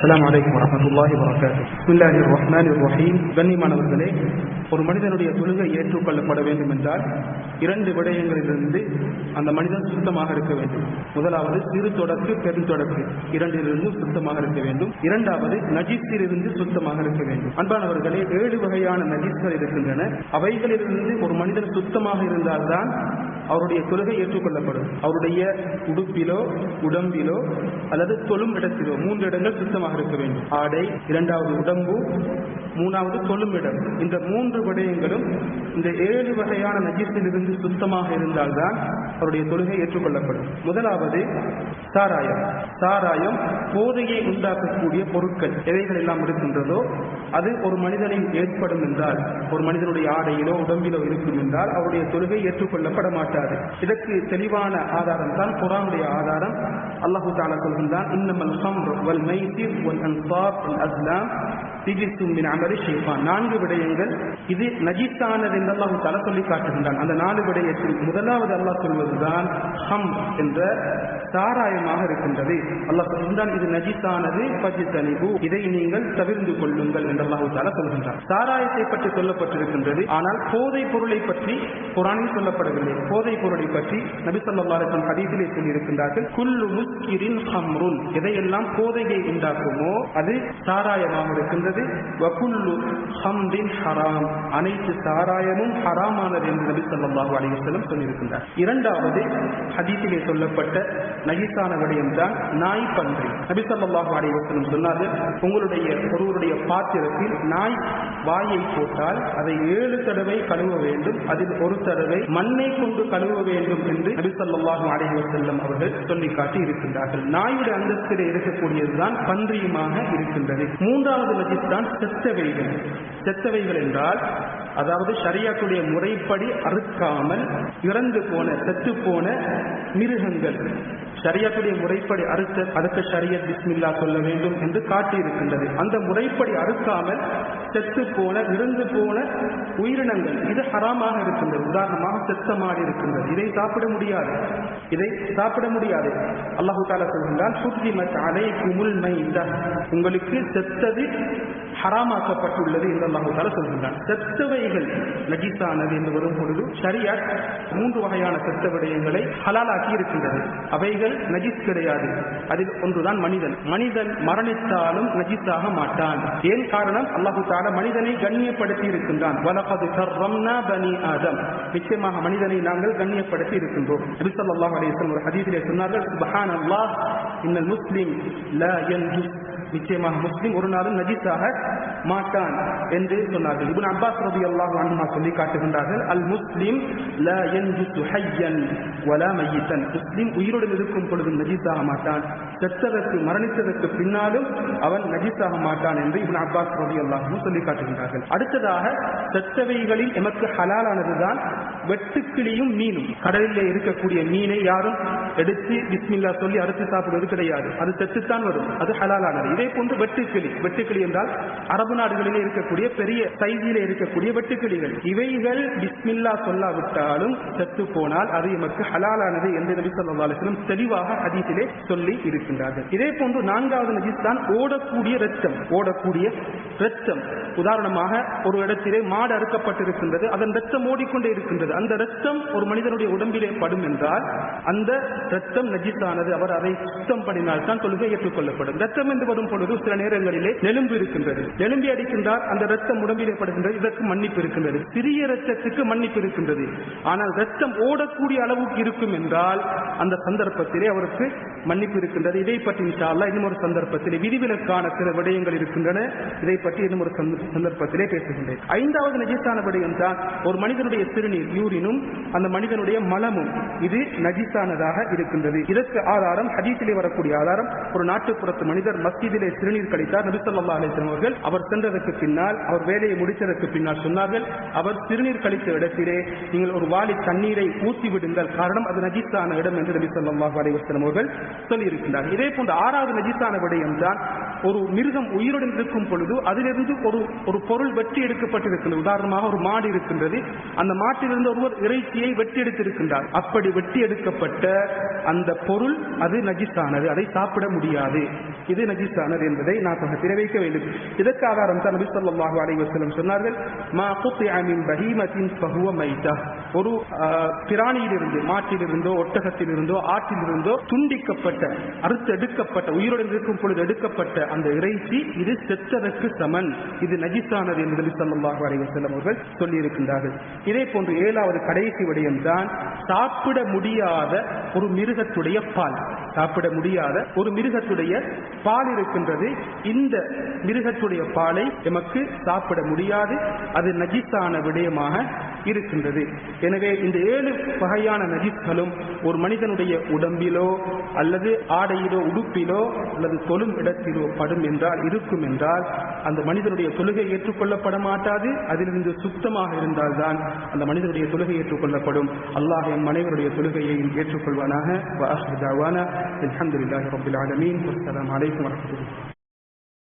அஸ்ஸலாமு அலைக்கும் வரஹ்மத்துல்லாஹி வபரகாத்துஹு. பிஸ்மில்லாஹிர் ரஹ்மானிர் ரஹீம். கண்ணியமானவர்களே, ஒரு மனிதனுடைய தொழுகை ஏற்றுக்கொள்ளப்பட வேண்டும் என்றால் இரண்டு விடயங்களிலிருந்து அந்த மனிதன் சுத்தமாக இருக்க வேண்டும். முதலாவது சிறு தொடக்கு பெருந்தொடக்கு இரண்டிலிருந்து சுத்தமாக இருக்க வேண்டும். இரண்டாவது நஜீஸிலிருந்து சுத்தமாக இருக்க வேண்டும். அன்பானவர்களே, 7 வகையான நஜீஸ்கள் இருக்கின்றன. அவைகளிலிருந்து ஒரு மனிதன் சுத்தமாக இருந்தால்தான் அவருடைய தொழுகை ஏற்றுக்கொள்ளப்படும். அவருடைய உடுப்பிலோ உடம்பிலோ அல்லது தொழும் இடத்திலோ 3 இடங்கள் சுத்தமாக இருக்க வேண்டும். ஆடை, இரண்டாவது உடம்பு, மூணாவது தொழும் இடம். இந்த 3 விடயங்களும் இந்த 7 வகையான நஜீஸிலிருந்து சுத்தமாக இருந்தால்தான் அவருடைய தொழுகை ஏற்றுக்கொள்ளப்படும். முதலாவது சாராயம். சாராயம் போதையை உண்டாக்கக்கூடிய பொருட்கள் எவைகள் எல்லாம் இருக்கின்றதோ அது ஒரு மனிதனில் ஏற்படும் என்றால், ஒரு மனிதனுடைய ஆடையிலோ உடம்பிலோ இருக்கும் என்றால் அவருடைய தொழுகை ஏற்றுக்கொள்ளப்பட மாட்டாது. இதற்கு தெளிவான ஆதாரம் தான் குர்ஆனுடைய ஆதாரம். அல்லாஹ் தஆலா சொல்கின்றான், இன்னமல் ഖம்ரு வல் மைசிர் வல் அன்சாப் வல் அஸ்லாம் ரிஜ்சும் மின் அமலி ஷைத்தான். 4 விடயங்கள் இது நஜீஸானது என்று அல்லாஹ் தஆலா சொல்லி காட்டுகின்றான். அந்த 4 விடயத்தில் முதலாவது அல்லாஹ் சொல்வதுதான் ஹம் என்ற சாராயமாக இருக்கின்றது. அல்லாஹ் சொல்கின்றான், இது நஜீஸானது ஃபஜ்தனிபு, இதை நீங்கள் தவிர்த்து கொள்ளுங்கள் என்று அல்லாஹ் தஆலா சொல்கின்றான். சாராயத்தை பற்றி சொல்லப்பட்டிருக்கின்றது, ஆனால் போதை பொருளை பற்றி குர்ஆனில் சொல்லப்படவில்லை. போதை பொருளை பற்றி நபி ஸல்லல்லாஹு அலைஹி வஸல்லம் ஹதீஸிலே சொல்லி இருக்கின்றார்கள், குல்லு முஸ்கிரின் ஹம்ருன், எதையெல்லாம் போதையை உண்டாக்குமோ அது சாராயமாக இருக்கின்றது. வகுல்லு ஹம்ரின் ஹராம், அனைத்து சாராயமும் ஹராமானது என்று நபி ஸல்லல்லாஹு அலைஹி வஸல்லம் சொல்லியிருக்கின்றார். இரண்டாவது ஹதீஸிலே சொல்லப்பட்ட நஜீஸான விடயம் தான் நாய் பன்றி. நபி ஸல்லல்லாஹு அலைஹி வஸல்லம் சொன்னார்கள், ஒருவருடைய பாத்திரத்தில் நாய் வாயை போட்டால் அதை 7 தடவை கழுவ வேண்டும், அதில் ஒரு தடவை மண்ணை கொண்டு கழுவ வேண்டும் என்று நபி ஸல்லல்லாஹு அலைஹி வஸல்லம் அவர்கள் சொல்லி காட்டி இருக்கின்றார்கள். நாயுடைய அந்தஸ்திலே இருக்கக்கூடியதுதான் பன்றியுமாக இருக்கின்றது. மூன்றாவது நஜீஸ் தான் செத்தவைகள். செத்தவைகள் என்றால் அதாவது ஷரியத்துடைய முறைப்படி அறுக்காமல் இறந்து போன செத்து போன மிருகங்கள். ஷரியத்துடைய முறைப்படி அடுத்த ஷரியத் பிஸ்மில்லா சொல்ல வேண்டும் என்று காட்டி இருக்கின்றது. அந்த முறைப்படி அறுக்காமல் செத்து போன இறந்து போன உயிரினங்கள் இது ஹராமாக இருக்கின்றது. உதாரணமாக செத்த மாடு இருக்கின்றது, இதை சாப்பிட முடியாது, இதை சாப்பிட முடியாது. அல்லாஹ் தஆலா சொல்கின்றான், ஹுர்ரிமத் அலைக்குமுல் மைத்தா, உங்களுக்கு செத்தது ஹராமாக்கப்பட்டுள்ளது என்று அல்லாஹ் தஆலா சொல்கின்றான். செத்தவைகள் நஜீஸானது என்று வரும் பொழுது ஷரியத் 3 வகையான செத்த விடயங்களை ஹலாலாக்கி இருக்கின்றது. அவைகள் நஜீஸ் கிடையாது. அதில் ஒன்றுதான் மனிதன். மனிதன் மரணித்தாலும் நஜீஸாக மாட்டான். ஏன் காரணம்? அல்லாஹ் தஆலா மனிதனை கண்ணியப்படுத்தி இருக்கின்றான். வலகத் கர்ரம்னா பனி ஆதம், நிச்சயமாக மனிதனை நாங்கள் கண்ணியப்படுத்தி இருக்கின்றோம். நபி ஸல்லல்லாஹு அலைஹி வஸல்லம் ஒரு ஹதீஸிலே சொன்னார்கள், சுப்ஹானல்லாஹ் இன்னல் முஸ்லிம் லா யன்ஜுஸ், நிச்சயமாக முஸ்லிம் ஒரு நாளும் நஜீஸாக மாட்டான் என்று சொன்னார்கள். இப்னு அப்பாஸ் ரலியல்லாஹு அன்ஹு சொல்லி காட்டுகின்றார்கள், அல் முஸ்லிம் லா யன்ஜுஸ் ஹய்யன் வலா மய்யிதன், முஸ்லிம் உயிருடன் இருக்கும் பொழுது நஜீஸாக மாட்டான், செத்ததற்கு மரணித்ததற்கு பின்னாலும் அவன் நஜீஸாக மாட்டான் என்று இப்னு அப்பாஸ் ரலியல்லாஹு அன்ஹு சொல்லி காட்டுகின்றார்கள். அடுத்ததாக செத்தவைகளில் எமக்கு ஹலாலானதுதான் வெட்டுக்கிளியும் மீனும். கடலில் இருக்கக்கூடிய மீனை யாரும் எடுத்து பிஸ்மில்லா சொல்லி அறுத்து சாப்பிடுவது கிடையாது, அது செத்துத்தான் வரும், அது ஹலாலானது. இதே போன்று வெட்டுக்கிளி என்றால் அரபு நாடுகளிலே இருக்கக்கூடிய பெரிய சைஸிலே இருக்கக்கூடிய வெட்டுக்கிளிகள், இவைகள் பிஸ்மில்லா சொல்லாவிட்டாலும் செத்து போனால் அது எமக்கு ஹலாலானது என்று நபி ஸல்லல்லாஹு அலைஹி வஸல்லம் தெளிவாக ஹதீஸிலே சொல்லி இருக்கின்றார்கள். இதே போன்று 4வது நஜீஸ் தான் ஓடக்கூடிய இரத்தம். ஓடக்கூடிய இரத்தம், உதாரணமாக ஒரு இடத்திலே மாடு அறுக்கப்பட்டிருக்கின்றது, அதன் இரத்தம் ஓடிக்கொண்டே இருக்கின்றது. அந்த இரத்தம் ஒரு மனிதனுடைய உடம்பிலே படும் என்றால் அந்த இரத்தம் நஜீஸானது. அவர் அதை சுத்தம் பண்ணினால் தான் தொழுகை ஏற்றுக்கொள்ளப்படும். இரத்தம் என்று வரும் பொழுது சில நேரங்களிலே நெலும்பு இருக்கின்றது, நெலும்பி அடிக்கின்றால் அந்த இரத்தம் உடம்பிலே படுகின்றது, இதற்கு மன்னிப்பு இருக்கின்றது. சிறிய இரத்தத்துக்கு மன்னிப்பு இருக்கின்றது. ஆனால் இரத்தம் ஓடக்கூடிய அளவுக்கு இருக்கும் என்றால் அந்த சந்தர்ப்பத்திலே அவருக்கு மன்னிப்பு இருக்கின்றது. இதை பற்றி இன்ஷா அல்லாஹ் இன்னும் ஒரு சந்தர்ப்பத்திலே விதிவிலக்கான சில விடயங்கள் இருக்கின்றன, இதை பற்றி இன்னும் ஒரு சந்தர்ப்பத்திலே பேசுகின்றேன். 5வது நஜீஸான விடயம் தான் ஒரு மனிதனுடைய சிறுநீர், யூரினும் அந்த மனிதனுடைய மலமும் இது நஜீஸானதாக இருக்கின்றது. இதற்கு ஆதாரம் ஹதீஸிலே வரக்கூடிய ஆதாரம், ஒரு நாட்டுப்புறத்து மனிதர் மஸ்ஜிதிலே சிறுநீர் கழித்தார். நபி ஸல்லல்லாஹு அலைஹி வஸல்லம் அவர்கள் அவர் சென்றதற்கு பின்னால், அவர் வேலையை முடித்ததற்கு பின்னால் சொன்னார்கள், அவர் சிறுநீர் கழித்த இடத்திலே நீங்கள் ஒரு வாளி தண்ணீரை ஊற்றி விடுங்கள், காரணம் அது நஜீஸான இடம் என்று நபி ஸல்லல்லாஹு அலைஹி வஸல்லம் அவர்கள் சொல்லி இருக்கின்றார். இதே போன்ற 6வது நஜீஸான விடயம் தான் ஒரு மிருகம் உயிருடன் இருக்கும் பொழுது அதிலிருந்து ஒரு பொருள் வெட்டி எடுக்கப்பட்டிருக்கிறது. உதாரணமாக ஒரு மாடு இருக்கின்றது, அந்த மாட்டிலிருந்து ஒருவர் இறைச்சியை வெட்டி எடுத்திருக்கின்றார். அப்படி வெட்டி எடுக்கப்பட்ட அந்த பொருள் அது நஜீஸானது, அதை சாப்பிட முடியாது. இது நஜீஸானது என்பதை ஞாபகத்தில் வைக்க வேண்டும். இதற்கு ஆதாரம் தான் நபி ஸல்லல்லாஹு அலைஹி வஸல்லம் சொன்னார்கள், மா குத்திஅ மின் பஹீமத்தின் ஃபஹுவ மைத்தா. ஒரு பிராணியிலிருந்து, மாட்டிலிருந்தோ ஒட்டகத்திலிருந்தோ ஆற்றிலிருந்தோ துண்டிக்கப்பட்ட, அறுத்தெடுக்கப்பட்ட, உயிருடன் இருக்கும் பொழுது எடுக்கப்பட்ட அந்த இறைச்சி இது செத்ததற்கு சமன், இது நஜீஸானது என்று நபி ஸல்லல்லாஹு அலைஹி வஸல்லம் அவர்கள் சொல்லி இருக்கின்றார்கள். இதே போன்று 7வது கடைசி விடயம் தான் சாப்பிட முடியாத ஒரு மிருகத்துடைய பால். சாப்பிட முடியாத ஒரு மிருகத்துடைய பால் இருக்கின்றது. இந்த மிருகத்துடைய பாலை எமக்கு சாப்பிட முடியாது, அது நஜீஸான விடயமாக இருக்கின்றது. எனவே இந்த 7 வகையான நஜீஸ்களும் ஒரு மனிதனுடைய உடம்பிலோ அல்லது ஆடையிலோ உடுப்பிலோ அல்லது தொழும் இடத்திலோ படும் என்றால், இருக்கும் என்றால், அந்த மனிதனுடைய தொழுகை ஏற்றுக்கொள்ளப்பட மாட்டாது. அதிலிருந்து சுத்தமாக இருந்தால்தான் அந்த மனிதனுடைய தொழுகை ஏற்றுக்கொள்ளப்படும். அல்லாஹ் எம் அனைவருடைய தொழுகையை ஏற்றுக்கொள்வானாக. வ ஆஹிரு தஅவானா அல்ஹம்துலில்லாஹி ரப்பில் ஆலமீன். வஸ்ஸலாமு அலைக்கும் வரஹ்மத்துல்லாஹி.